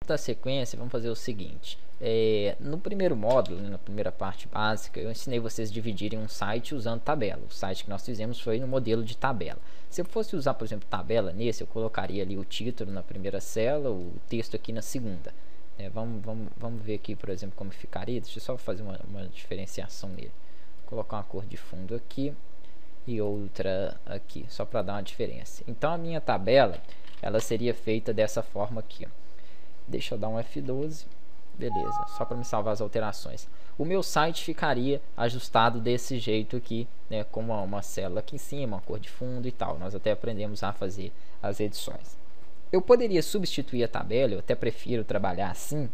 dar sequência, vamos fazer o seguinte. No primeiro módulo, né, na primeira parte básica, eu ensinei vocês a dividirem um site usando tabela. O site que nós fizemos foi no modelo de tabela. Se eu fosse usar, por exemplo, tabela nesse, eu colocaria ali o título na primeira célula, o texto aqui na segunda. Vamos ver aqui, por exemplo, como ficaria. Deixa eu só fazer uma diferenciação nele. Vou colocar uma cor de fundo aqui e outra aqui, só para dar uma diferença. Então a minha tabela, ela seria feita dessa forma aqui, ó. Deixa eu dar um F12, beleza, só para me salvar as alterações. O meu site ficaria ajustado desse jeito aqui, né, com uma célula aqui em cima, uma cor de fundo e tal. Nós até aprendemos a fazer as edições. Eu poderia substituir a tabela, eu até prefiro trabalhar assim,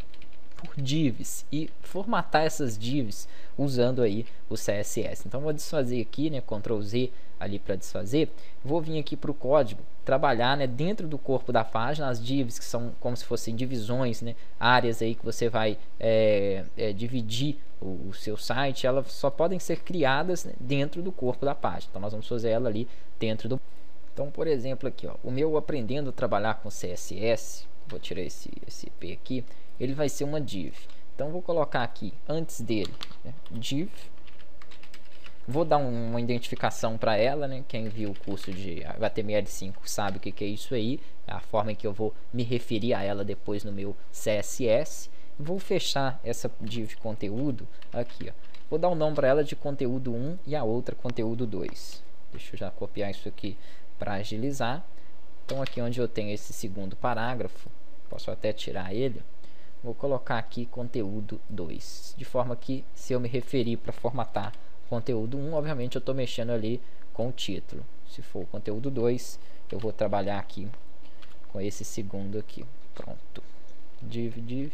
por divs e formatar essas divs usando aí o CSS. Então vou desfazer aqui, né, Ctrl Z ali para desfazer. Vou vir aqui para o código, trabalhar, né, dentro do corpo da página as divs, que são como se fossem divisões, né, áreas aí que você vai dividir o seu site. Elas só podem ser criadas, né, dentro do corpo da página. Então nós vamos fazer ela ali dentro do... Então, por exemplo, aqui, ó, o meu aprendendo a trabalhar com CSS, vou tirar esse P aqui, ele vai ser uma div. Então vou colocar aqui antes dele, né, div. Vou dar uma identificação para ela, né? Quem viu o curso de HTML5 sabe o que é isso aí, é a forma em que eu vou me referir a ela depois no meu CSS. Vou fechar essa div conteúdo aqui, ó. Vou dar um nome para ela de conteúdo 1 e a outra conteúdo 2. Deixa eu já copiar isso aqui para agilizar. Então aqui onde eu tenho esse segundo parágrafo, posso até tirar ele. Vou colocar aqui conteúdo 2, de forma que se eu me referir para formatar conteúdo 1, obviamente eu estou mexendo ali com o título. Se for conteúdo 2, eu vou trabalhar aqui com esse segundo aqui. Pronto. Div.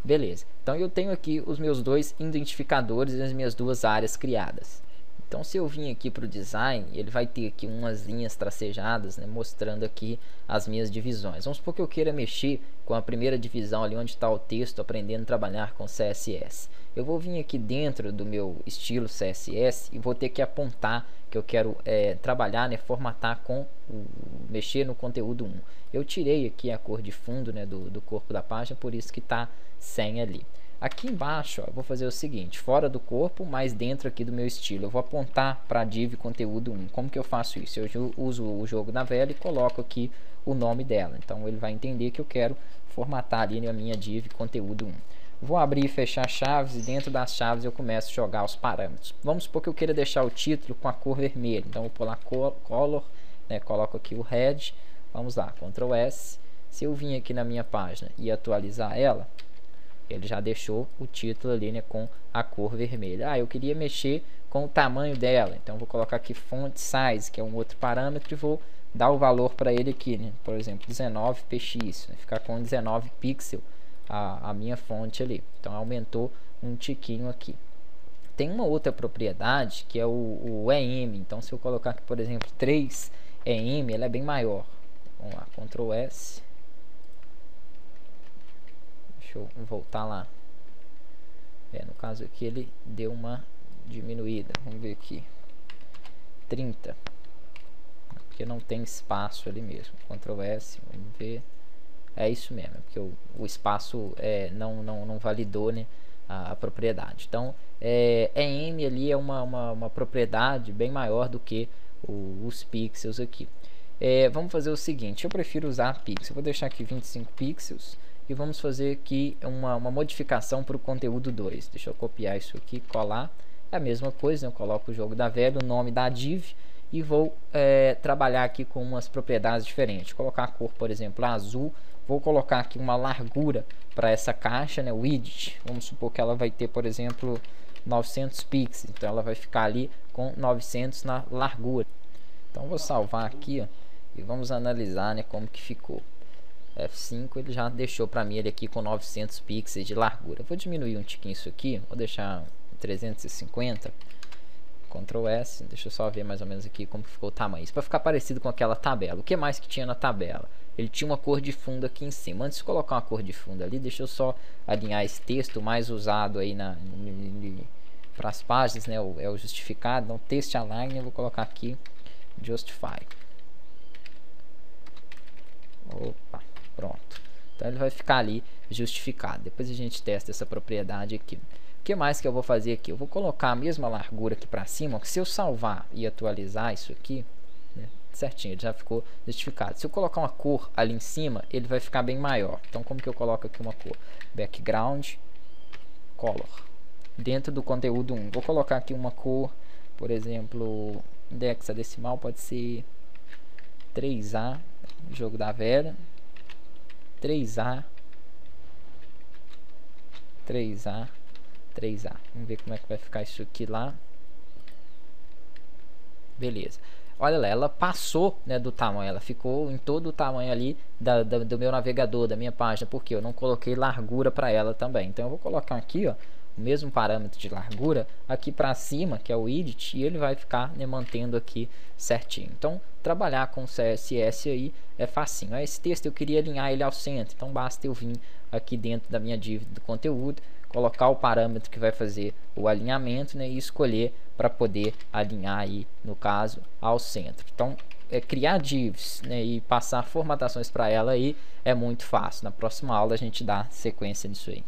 Beleza. Então eu tenho aqui os meus dois identificadores e as minhas duas áreas criadas. Então se eu vim aqui para o design, ele vai ter aqui umas linhas tracejadas, né, mostrando aqui as minhas divisões. Vamos supor que eu queira mexer com a primeira divisão ali onde está o texto, aprendendo a trabalhar com CSS. Eu vou vir aqui dentro do meu estilo CSS e vou ter que apontar que eu quero trabalhar, né, formatar com mexer no conteúdo 1. Eu tirei aqui a cor de fundo, né, do corpo da página, por isso que está sem ali. Aqui embaixo, ó, eu vou fazer o seguinte, fora do corpo, mas dentro aqui do meu estilo, eu vou apontar para a div conteúdo 1. Como que eu faço isso? Eu uso o jogo da velha e coloco aqui o nome dela. Então ele vai entender que eu quero formatar ali a minha div conteúdo 1. Vou abrir e fechar chaves e dentro das chaves eu começo a jogar os parâmetros. Vamos supor que eu queira deixar o título com a cor vermelha. Então eu vou pular color, né, coloco aqui o red. Vamos lá, Ctrl S. Se eu vim aqui na minha página e atualizar ela, ele já deixou o título ali, né, com a cor vermelha. Eu queria mexer com o tamanho dela, então vou colocar aqui font size, que é um outro parâmetro, e vou dar o valor para ele aqui, né, por exemplo, 19 px, né, ficar com 19 pixels a minha fonte ali. Então aumentou um tiquinho aqui. Tem uma outra propriedade que é o EM. Então se eu colocar aqui, por exemplo, 3 EM, ela é bem maior. Vamos lá, Ctrl S. Deixa eu voltar lá. No caso aqui ele deu uma diminuída. Vamos ver aqui. 30. Porque não tem espaço ali mesmo. Ctrl S, vamos ver. É isso mesmo, porque o espaço não validou, né, a propriedade. Então, EM ali é uma propriedade bem maior do que os pixels aqui. Vamos fazer o seguinte, eu prefiro usar pixel. Vou deixar aqui 25 pixels. E vamos fazer aqui uma modificação para o conteúdo 2. Deixa eu copiar isso aqui, colar. É a mesma coisa, eu coloco o jogo da velha, o nome da div e vou trabalhar aqui com umas propriedades diferentes. Colocar a cor, por exemplo, azul. Vou colocar aqui uma largura para essa caixa, né, width. Vamos supor que ela vai ter, por exemplo, 900 pixels. Então ela vai ficar ali com 900 na largura. Então vou salvar aqui, ó, e vamos analisar, né, como que ficou. F5 ele já deixou para mim ele aqui com 900 pixels de largura. Vou diminuir um tiquinho isso aqui, vou deixar 350. Ctrl S, deixa eu só ver mais ou menos aqui como ficou o tamanho. Isso para ficar parecido com aquela tabela. O que mais que tinha na tabela? Ele tinha uma cor de fundo aqui em cima. Antes de colocar uma cor de fundo ali, deixa eu só alinhar esse texto mais usado aí para as páginas, né? É o justificado. Então, text align, eu vou colocar aqui justify. Opa, pronto. Então ele vai ficar ali justificado. Depois a gente testa essa propriedade aqui. O que mais que eu vou fazer aqui? Eu vou colocar a mesma largura aqui para cima, que se eu salvar e atualizar isso aqui, né, certinho, ele já ficou justificado. Se eu colocar uma cor ali em cima, ele vai ficar bem maior. Então como que eu coloco aqui uma cor? Background, color. Dentro do conteúdo 1, vou colocar aqui uma cor, por exemplo, hexadecimal, pode ser 3A, jogo da velha, 3A, 3A, 3A. Vamos ver como é que vai ficar isso aqui lá. Beleza. Olha lá, ela passou, né, do tamanho, ela ficou em todo o tamanho ali do meu navegador, da minha página, porque eu não coloquei largura para ela também. Então eu vou colocar aqui, ó, o mesmo parâmetro de largura aqui para cima, que é o edit, e ele vai ficar, né, mantendo aqui certinho. Então trabalhar com CSS aí é facinho. Esse texto eu queria alinhar ele ao centro, então basta eu vir aqui dentro da minha div do conteúdo, colocar o parâmetro que vai fazer o alinhamento, né, e escolher para poder alinhar aí, no caso, ao centro. Então criar divs, né, e passar formatações para ela aí é muito fácil. Na próxima aula a gente dá sequência nisso aí.